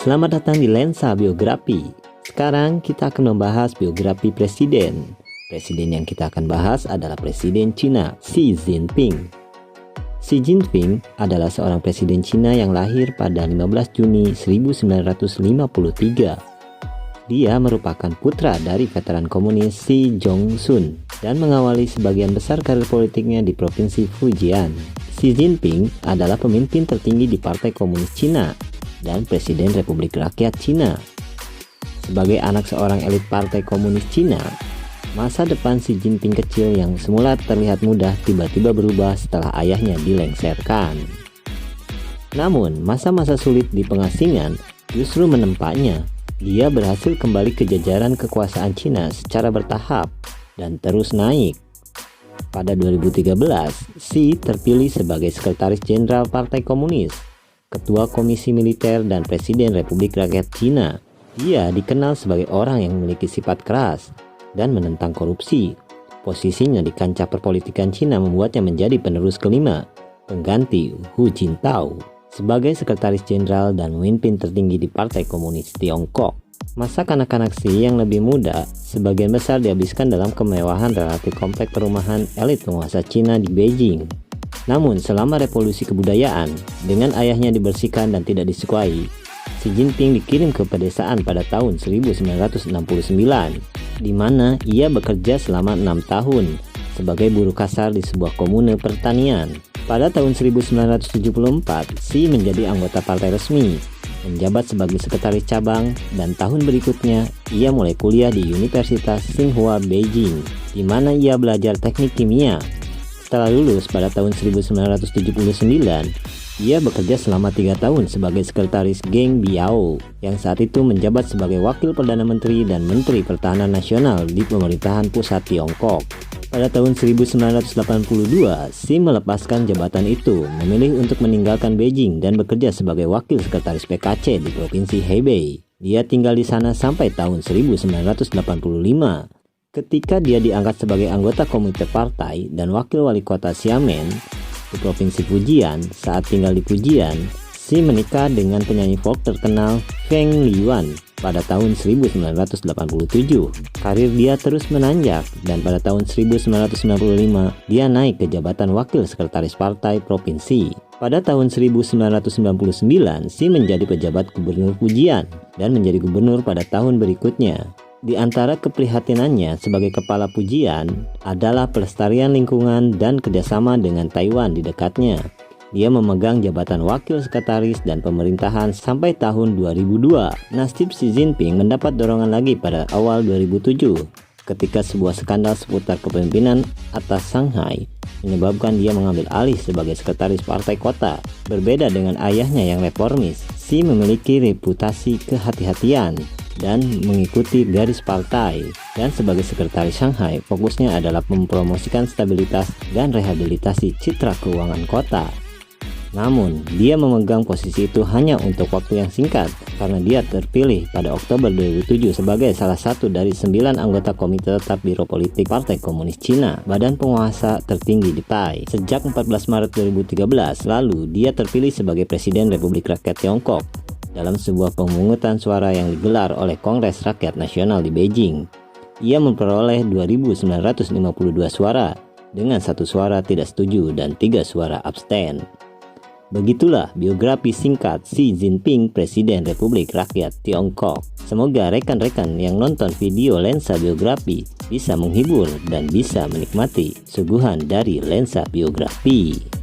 Selamat datang di Lensa Biografi. Sekarang kita akan membahas biografi presiden. Presiden yang kita akan bahas adalah Presiden Cina, Xi Jinping. Xi Jinping adalah seorang presiden Cina yang lahir pada 15 Juni 1953. Dia merupakan putra dari veteran komunis Xi Zhongxun dan mengawali sebagian besar karir politiknya di Provinsi Fujian. Xi Jinping adalah pemimpin tertinggi di Partai Komunis Cina dan Presiden Republik Rakyat Cina. Sebagai anak seorang elit Partai Komunis Cina, masa depan Xi Jinping kecil yang semula terlihat mudah tiba-tiba berubah setelah ayahnya dilengsarkan. Namun, masa-masa sulit di pengasingan justru menempanya. Dia berhasil kembali ke jajaran kekuasaan Cina secara bertahap dan terus naik. Pada 2013, Xi terpilih sebagai Sekretaris Jenderal Partai Komunis, Ketua Komisi Militer, dan Presiden Republik Rakyat Cina. Dia dikenal sebagai orang yang memiliki sifat keras dan menentang korupsi. Posisinya di kancah perpolitikan Cina membuatnya menjadi penerus kelima, pengganti Hu Jintao, sebagai Sekretaris Jenderal dan pemimpin tertinggi di Partai Komunis Tiongkok. Masa kanak-kanak Xi yang lebih muda sebagian besar dihabiskan dalam kemewahan relatif kompleks perumahan elit penguasa Cina di Beijing. Namun selama revolusi kebudayaan, dengan ayahnya dibersihkan dan tidak disukai, Xi Jinping dikirim ke pedesaan pada tahun 1969, di mana ia bekerja selama 6 tahun sebagai buruh kasar di sebuah komune pertanian. Pada tahun 1974, Xi menjadi anggota partai resmi, menjabat sebagai sekretaris cabang, dan tahun berikutnya ia mulai kuliah di Universitas Tsinghua Beijing, di mana ia belajar teknik kimia. Setelah lulus pada tahun 1979, ia bekerja selama 3 tahun sebagai sekretaris Geng Biao, yang saat itu menjabat sebagai wakil Perdana Menteri dan Menteri Pertahanan Nasional di pemerintahan pusat Tiongkok. Pada tahun 1982, Xi melepaskan jabatan itu, memilih untuk meninggalkan Beijing dan bekerja sebagai wakil sekretaris PKC di Provinsi Hebei. Dia tinggal di sana sampai tahun 1985. Ketika dia diangkat sebagai anggota komite partai dan wakil wali kota Xiamen di Provinsi Fujian. Saat tinggal di Fujian, Xi menikah dengan penyanyi folk terkenal Feng Liyuan pada tahun 1987. Karir dia terus menanjak dan pada tahun 1995 dia naik ke jabatan wakil sekretaris partai provinsi. Pada tahun 1999, Xi menjadi pejabat gubernur Fujian dan menjadi gubernur pada tahun berikutnya. Di antara keprihatinannya sebagai kepala Fujian adalah pelestarian lingkungan dan kerjasama dengan Taiwan di dekatnya. Dia memegang jabatan wakil sekretaris dan pemerintahan sampai tahun 2002. Nasib Xi Jinping mendapat dorongan lagi pada awal 2007 ketika sebuah skandal seputar kepemimpinan atas Shanghai menyebabkan dia mengambil alih sebagai sekretaris partai kota. Berbeda dengan ayahnya yang reformis, Xi memiliki reputasi kehati-hatian dan mengikuti garis partai, dan sebagai sekretaris Shanghai fokusnya adalah mempromosikan stabilitas dan rehabilitasi citra keuangan kota. Namun dia memegang posisi itu hanya untuk waktu yang singkat karena dia terpilih pada Oktober 2007 sebagai salah satu dari 9 anggota Komite Tetap Biro Politik Partai Komunis Cina, badan penguasa tertinggi di PAI. Sejak 14 Maret 2013 lalu dia terpilih sebagai Presiden Republik Rakyat Tiongkok dalam sebuah pemungutan suara yang digelar oleh Kongres Rakyat Nasional di Beijing. Ia memperoleh 2.952 suara dengan 1 suara tidak setuju dan 3 suara abstain. Begitulah biografi singkat Xi Jinping, Presiden Republik Rakyat Tiongkok. Semoga rekan-rekan yang nonton video Lensa Biografi bisa menghibur dan bisa menikmati suguhan dari Lensa Biografi.